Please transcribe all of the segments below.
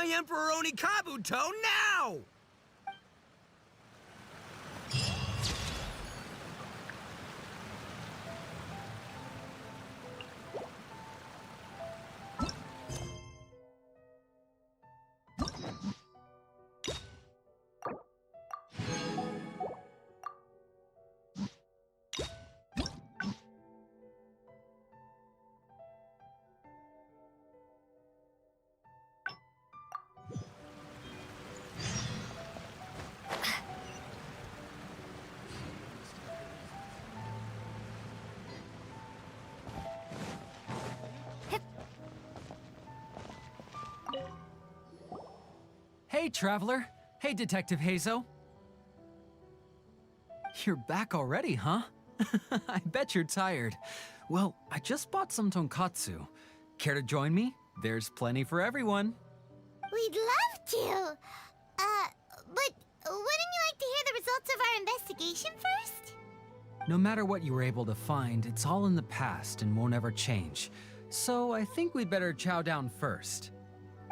my Emperor Onikabuto now! Hey, Traveler. Hey, Detective Hazo. You're back already, huh? I bet you're tired. Well, I just bought some tonkatsu. Care to join me? There's plenty for everyone. We'd love to. But wouldn't you like to hear the results of our investigation first? No matter what you were able to find, it's all in the past and won't ever change. So I think we'd better chow down first.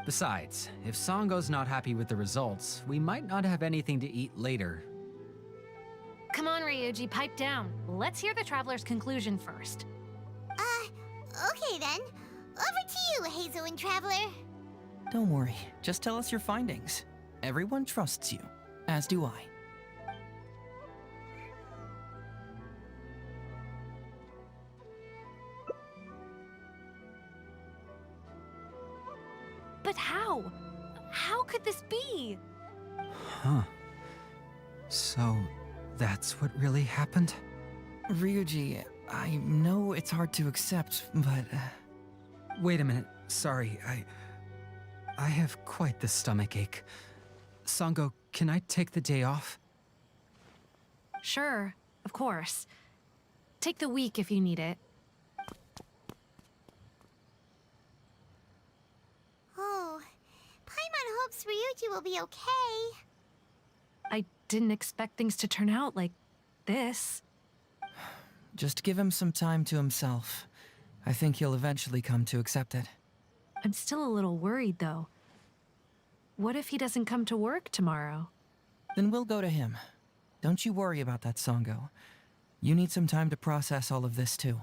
Besides, if Sango's not happy with the results, we might not have anything to eat later. Come on, Ryuji, pipe down. Let's hear the Traveler's conclusion first. Okay then. Over to you, Hazel and Traveler. Don't worry, just tell us your findings. Everyone trusts you, as do I. But how? How could this be? Huh. So, that's what really happened? Ryuji, I know it's hard to accept, but... Wait a minute. Sorry, I have quite the stomach ache. Sango, can I take the day off? Sure, of course. Take the week if you need it. Oh, Paimon hopes Ryuji will be okay. I didn't expect things to turn out like this. Just give him some time to himself. I think he'll eventually come to accept it. I'm still a little worried, though. What if he doesn't come to work tomorrow? Then we'll go to him. Don't you worry about that, Sango. You need some time to process all of this, too.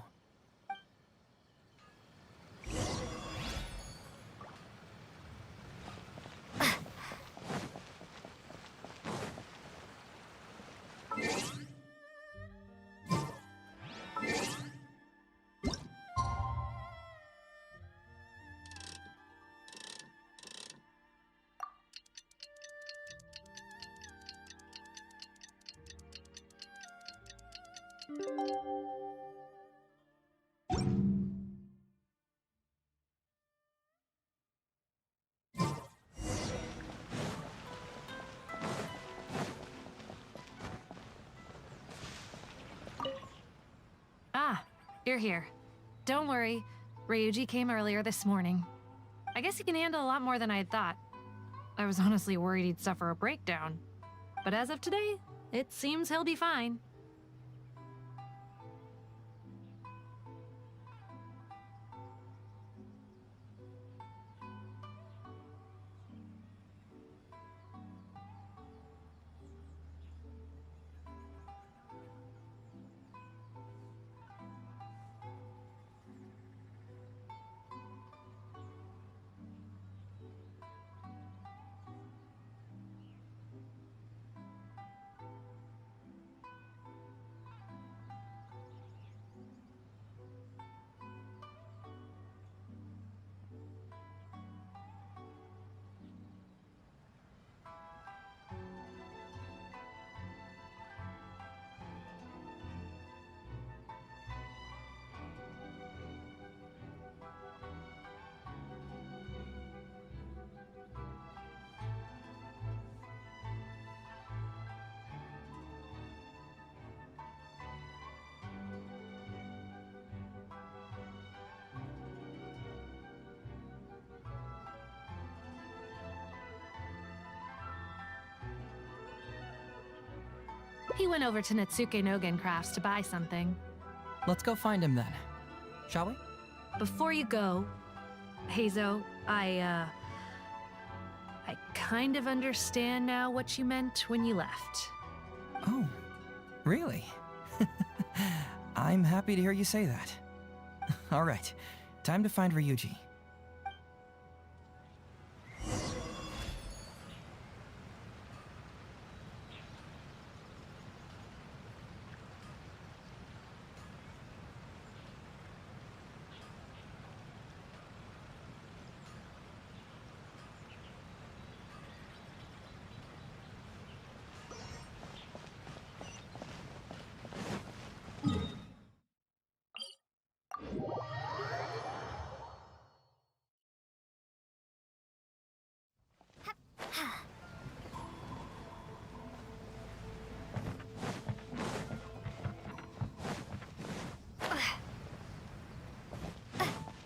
Ah, you're here. Don't worry. Ryuji came earlier this morning. I guess he can handle a lot more than I had thought. I was honestly worried he'd suffer a breakdown. But as of today, it seems he'll be fine. He went over to Natsuke Nogen Crafts to buy something. Let's go find him then. Shall we? Before you go, Hazo, kind of understand now what you meant when you left. Oh, really? I'm happy to hear you say that. All right, time to find Ryuji.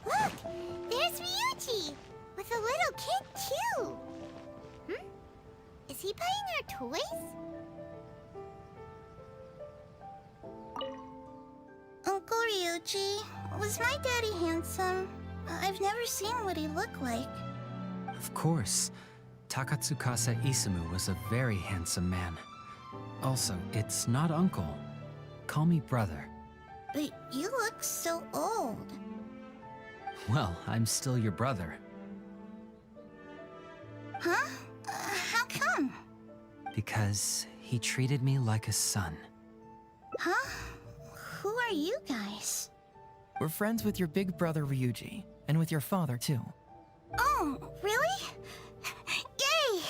Look! There's Ryuji! With a little kid, too! Hmm? Is he buying our toys? Uncle Ryuji, was my daddy handsome? I've never seen what he looked like. Of course. Takatsukasa Isamu was a very handsome man. Also, it's not uncle. Call me brother. But you look so old. Well, I'm still your brother. Huh? How come? Because he treated me like a son. Huh? Who are you guys? We're friends with your big brother Ryuji, and with your father too. Oh, really? Yay!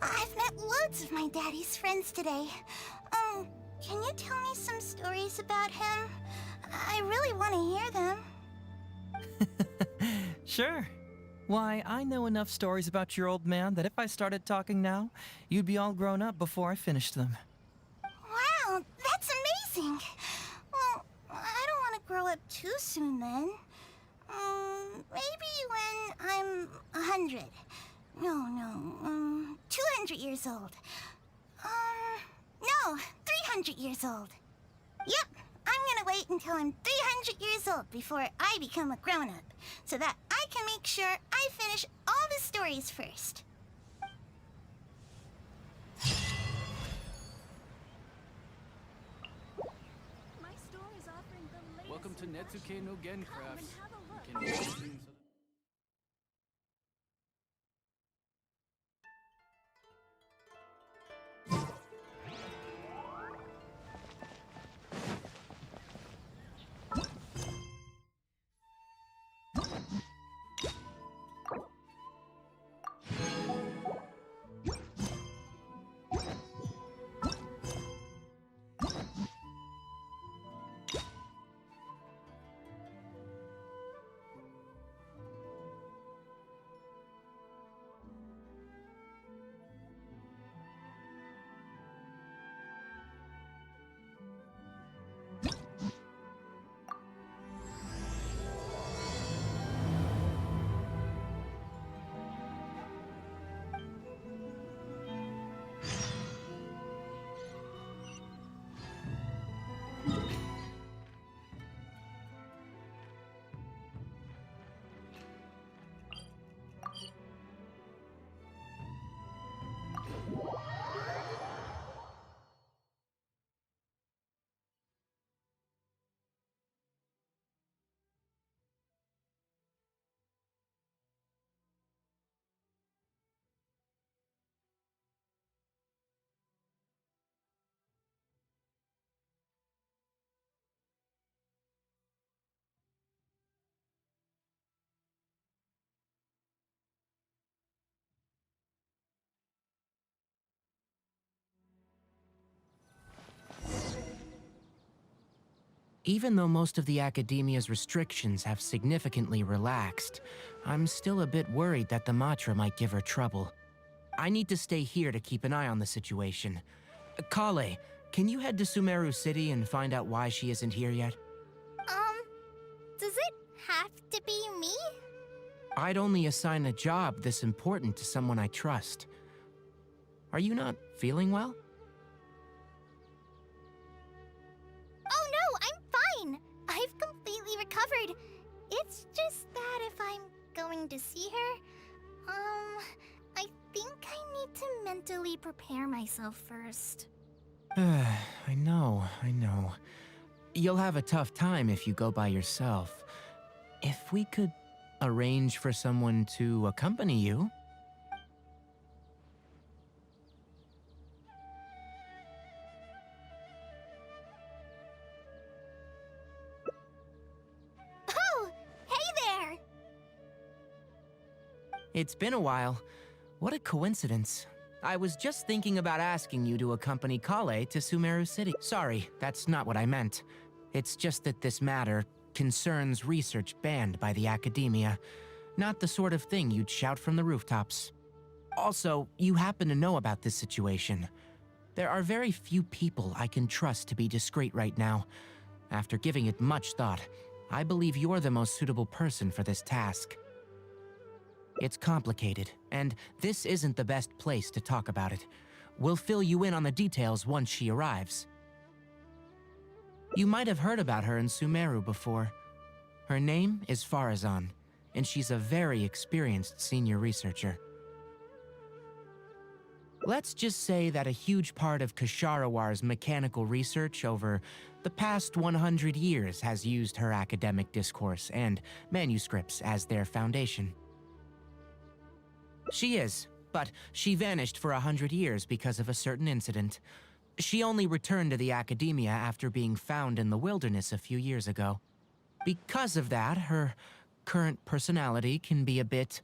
I've met loads of my daddy's friends today. Can you tell me some stories about him? I really want to hear them. Sure. Why, I know enough stories about your old man that if I started talking now, you'd be all grown up before I finished them. Wow, that's amazing! Well, I don't want to grow up too soon then. Maybe when I'm 100. No, 200 years old. No, 300 years old. Yep, I'm gonna wait until I'm 300 years old before I become a grown-up, so that I can make sure I finish all the stories first. Welcome to Netsuke no Gen Crafts. You can Even though most of the academia's restrictions have significantly relaxed, I'm still a bit worried that the Matra might give her trouble. I need to stay here to keep an eye on the situation. Kale, can you head to Sumeru City and find out why she isn't here yet? Does it have to be me? I'd only assign a job this important to someone I trust. Are you not feeling well? Oh no, I'm fine! I've completely recovered. It's just that if I'm going to see her, I think I prepare myself first. I know. You'll have a tough time if you go by yourself. If we could arrange for someone to accompany you. Oh, hey there! It's been a while. What a coincidence. I was just thinking about asking you to accompany Kale to Sumeru City. Sorry, that's not what I meant. It's just that this matter concerns research banned by the academia. Not the sort of thing you'd shout from the rooftops. Also, you happen to know about this situation. There are very few people I can trust to be discreet right now. After giving it much thought, I believe you're the most suitable person for this task. It's complicated, and this isn't the best place to talk about it. We'll fill you in on the details once she arrives. You might have heard about her in Sumeru before. Her name is Farazan, and she's a very experienced senior researcher. Let's just say that a huge part of Kasharawar's mechanical research over the past 100 years has used her academic discourse and manuscripts as their foundation. She is, but she vanished for 100 years because of a certain incident. She only returned to the academia after being found in the wilderness a few years ago. Because of that, her current personality can be a bit,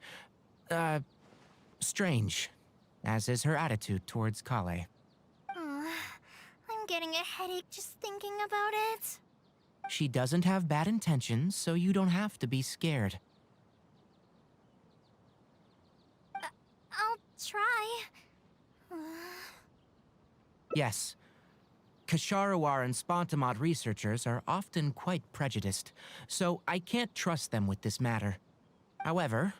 strange, as is her attitude towards Kale. I'm getting a headache just thinking about it. She doesn't have bad intentions, so you don't have to be scared. I'll try. Yes. Kasharawar and Spontamod researchers are often quite prejudiced, so I can't trust them with this matter. However,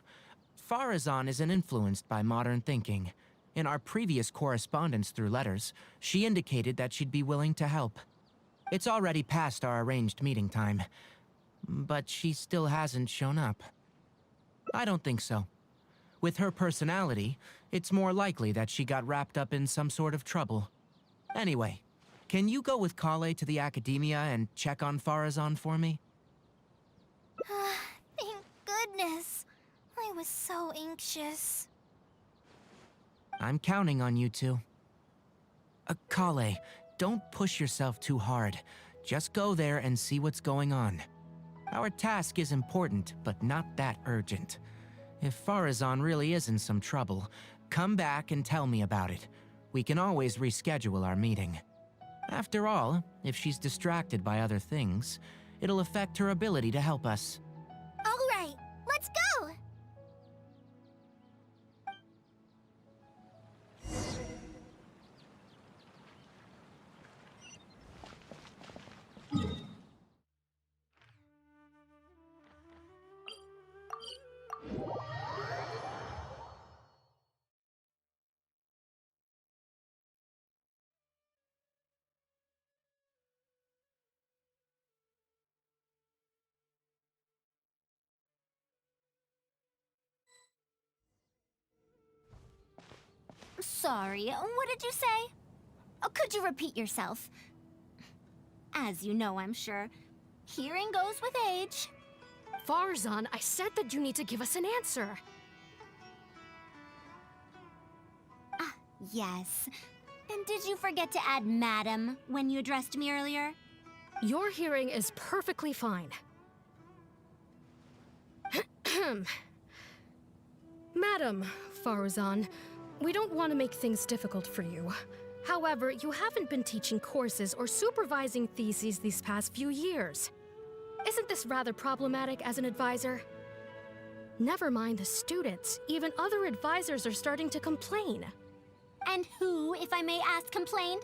Farazan isn't influenced by modern thinking. In our previous correspondence through letters, she indicated that she'd be willing to help. It's already past our arranged meeting time, but she still hasn't shown up. I don't think so. With her personality, it's more likely that she got wrapped up in some sort of trouble. Anyway, can you go with Kale to the academia and check on Farazan for me? Thank goodness. I was so anxious. I'm counting on you two. Kale, don't push yourself too hard. Just go there and see what's going on. Our task is important, but not that urgent. If Farazan really is in some trouble, come back and tell me about it. We can always reschedule our meeting. After all, if she's distracted by other things, it'll affect her ability to help us. All right, let's go! Sorry, what did you say? Oh, could you repeat yourself? As you know, I'm sure, hearing goes with age. Farzan, I said that you need to give us an answer. Yes. And did you forget to add madam when you addressed me earlier? Your hearing is perfectly fine. Madam Farzan, we don't want to make things difficult for you. However, you haven't been teaching courses or supervising theses these past few years. Isn't this rather problematic as an advisor? Never mind the students, even other advisors are starting to complain. And who, if I may ask, complained?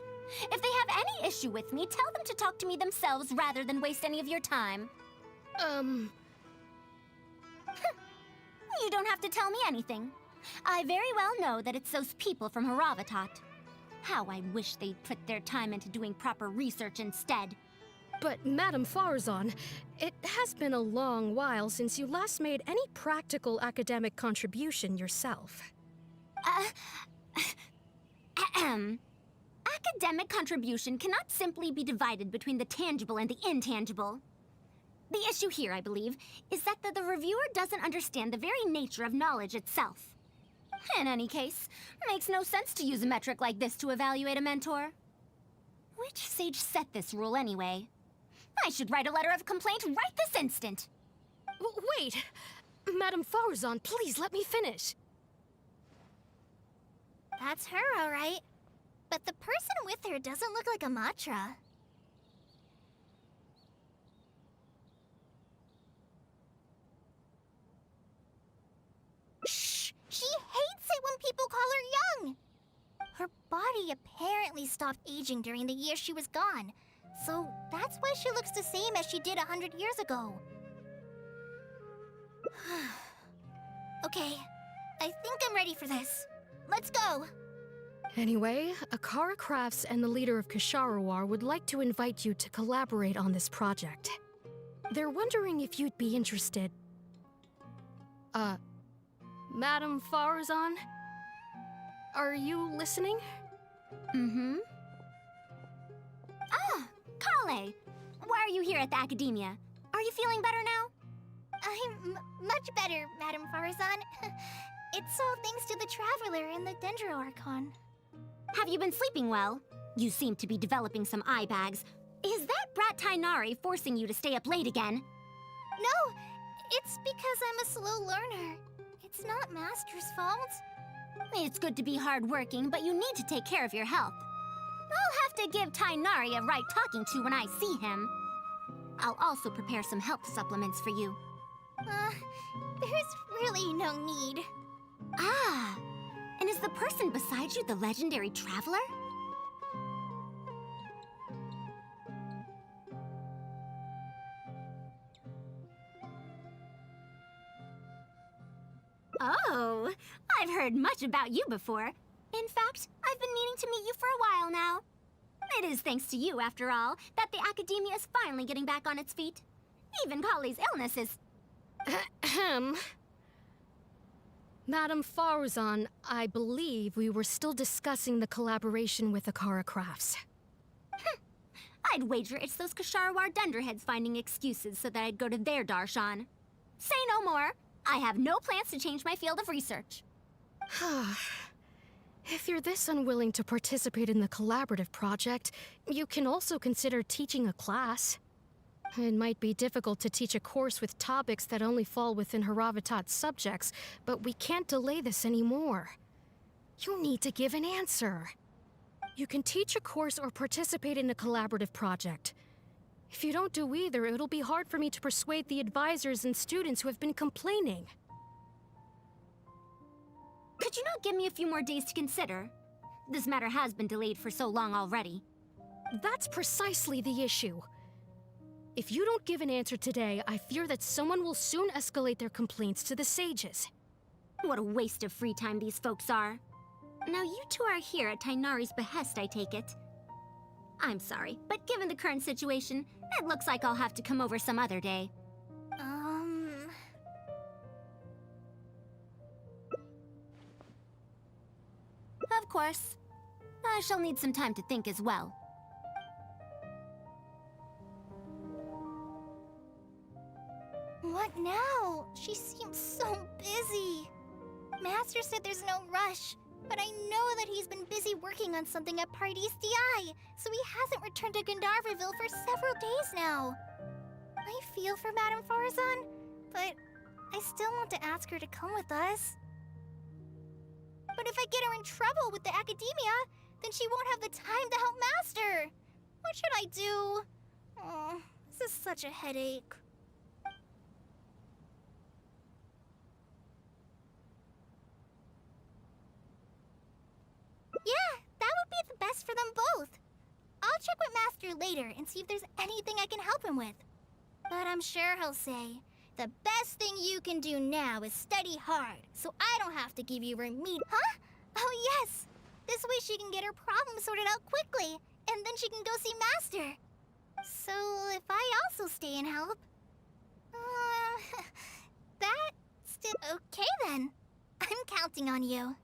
If they have any issue with me, tell them to talk to me themselves rather than waste any of your time. You don't have to tell me anything. I very well know that it's those people from Haravatat. How I wish they'd put their time into doing proper research instead. But Madam Farzan, it has been a long while since you last made any practical academic contribution yourself. Academic contribution cannot simply be divided between the tangible and the intangible. The issue here, I believe, is that the reviewer doesn't understand the very nature of knowledge itself. In any case, it makes no sense to use a metric like this to evaluate a mentor. Which sage set this rule anyway? I should write a letter of complaint right this instant. Wait! Madame Farzan, please let me finish. That's her, all right. But the person with her doesn't look like a Matra. Shh! She hates it when people call her young! Her body apparently stopped aging during the year she was gone. So that's why she looks the same as she did 100 years ago. Okay, I think I'm ready for this. Let's go! Anyway, Akara Crafts and the leader of Ksharawar would like to invite you to collaborate on this project. They're wondering if you'd be interested. Madame Farzan? Are you listening? Mm-hmm. Ah, Kale! Why are you here at the Academia? Are you feeling better now? I'm much better, Madame Farzan. It's all thanks to the Traveler and the Dendro Archon. Have you been sleeping well? You seem to be developing some eye bags. Is that brat Tainari forcing you to stay up late again? No, it's because I'm a slow learner. It's not Master's fault. It's good to be hardworking, but you need to take care of your health. I'll have to give Tainari a right talking to when I see him. I'll also prepare some health supplements for you. There's really no need. Ah, and is the person beside you the legendary Traveler? Oh, I've heard much about you before. In fact, I've been meaning to meet you for a while now. It is thanks to you, after all, that the Academia is finally getting back on its feet. Even Kali's illness is... Ahem. Madame Farzan, I believe we were still discussing the collaboration with Akara Crafts. I'd wager it's those Ksharawar Dunderheads finding excuses so that I'd go to their darshan. Say no more. I have no plans to change my field of research. If you're this unwilling to participate in the collaborative project, you can also consider teaching a class. It might be difficult to teach a course with topics that only fall within Haravatat's subjects, but we can't delay this anymore. You need to give an answer. You can teach a course or participate in a collaborative project. If you don't do either, it'll be hard for me to persuade the advisors and students who have been complaining. Could you not give me a few more days to consider? This matter has been delayed for so long already. That's precisely the issue. If you don't give an answer today, I fear that someone will soon escalate their complaints to the sages. What a waste of free time these folks are. Now you two are here at Tainari's behest, I take it. I'm sorry, but given the current situation, it looks like I'll have to come over some other day. Of course. I shall need some time to think as well. What now? She seems so busy. Master said there's no rush, but I know that he's been busy working on something at Pardis DI, so he hasn't returned to Gandharville for several days now. I feel for Madame Farzan, but I still want to ask her to come with us. But if I get her in trouble with the Academia, then she won't have the time to help Master. What should I do? Oh, this is such a headache. Yeah, that would be the best for them both. I'll check with Master later and see if there's anything I can help him with. But I'm sure he'll say, the best thing you can do now is study hard, so I don't have to give you Huh? Oh yes! This way she can get her problem sorted out quickly, and then she can go see Master. So if I also stay and help... that's still okay then. I'm counting on you.